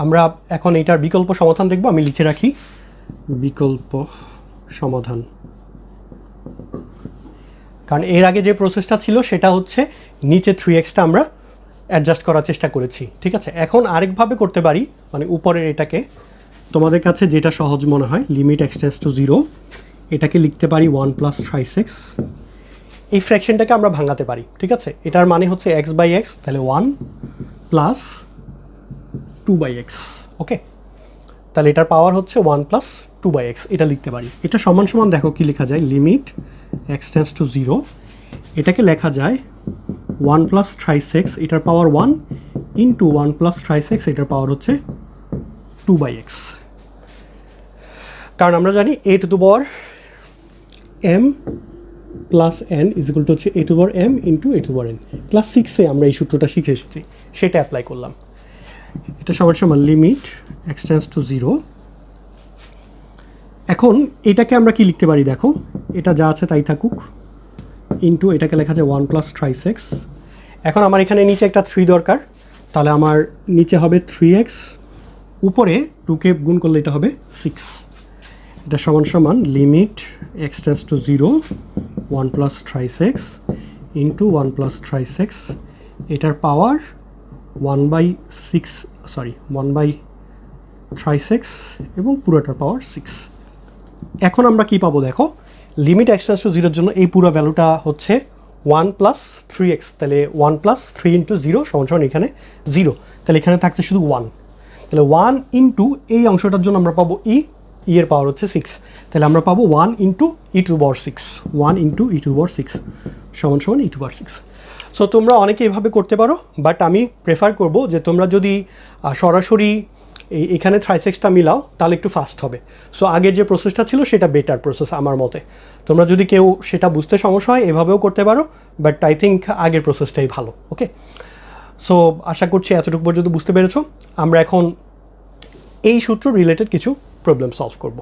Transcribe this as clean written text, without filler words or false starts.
আমরা এখন এটার বিকল্প সমাধান দেখব। আমি লিখে রাখি বিকল্প সমাধান, কারণ এর আগে যে প্রসেসটা ছিল সেটা হচ্ছে নিচে 3x-টা আমরা অ্যাডজাস্ট করার চেষ্টা করেছি, ঠিক আছে। এখন আরেকভাবে করতে পারি, মানে উপরের এটাকে তোমাদের কাছে যেটা সহজ মনে হয়, লিমিট x টেন্ডস টু 0, এটাকে লিখতে পারি 1 + 3x। এই ফ্র্যাকশনটাকে আমরা ভাঙাতে পারি, ঠিক আছে। এটার মানে হচ্ছে x/x, তাহলে 1 + 2/x, ওকে। তাহলে এটার পাওয়ার হচ্ছে 1 + 2/x, এটা লিখতে পারি। এটা সমান সমান দেখো কি লেখা যায়, লিমিট x টেন্ডস টু 0, এটাকে লেখা যায় 1 + 3x, এটার পাওয়ার 1 ইন্টু 1 + 3x, এটার পাওয়ার হচ্ছে 2/x। কারণ আমরা জানি a⁴m + n = হচ্ছে a⁴m ইন্টু a⁴n। ক্লাস 6-এ আমরা এই সূত্রটা শিখে এসেছি, সেটা অ্যাপ্লাই করলাম। এটা সমান সমান লিমিট x টেন্ডস টু 0। এখন এটাকে আমরা কি লিখতে পারি দেখো, এটা যা আছে তাই থাকুক, ইন্টু এটাকে লেখা যায় 1 + 3x। এখন আমার এখানে নিচে একটা 3 দরকার, তাহলে আমার নিচে হবে 3x, উপরে 2কে গুণ করলে এটা হবে 6। এটা সমান সমান limit x tends to 0, 1 + 3x into 1 + 3x, এটার পাওয়ার 1/3x এবং পুরোটার পাওয়ার 6। এখন আমরা কি পাবো দেখো, লিমিট x টেন্ডস টু 0-এর জন্য এই পুরো ভ্যালুটা হচ্ছে 1 + 3x, তাহলে 1 + 3 × 0 = এখানে 0, তাহলে এখানে থাকছে শুধু 1। তাহলে 1 ইন্টু এই অংশটার জন্য আমরা পাবো এর পাওয়ার হচ্ছে 6, তাহলে আমরা পাবো 1 × e⁻6, 1 × e⁻6 = e⁻6। সো তোমরা অনেকে এভাবে করতে পারো, বাট আমি প্রেফার করব যে তোমরা যদি সরাসরি এখানে 3x-টা মিলাও তাহলে একটু ফাস্ট হবে। সো আগের যে প্রসেসটা ছিল সেটা বেটার প্রসেস আমার মতে। তোমরা যদি কেউ সেটা বুঝতে সমস্যা হয় এভাবেও করতে পারো, বাট আই থিঙ্ক আগের প্রসেসটাই ভালো, ওকে। সো আশা করছি এতটুকু পর্যন্ত বুঝতে পেরেছো। আমরা এখন এই সূত্র রিলেটেড কিছু প্রবলেম সলভ করব।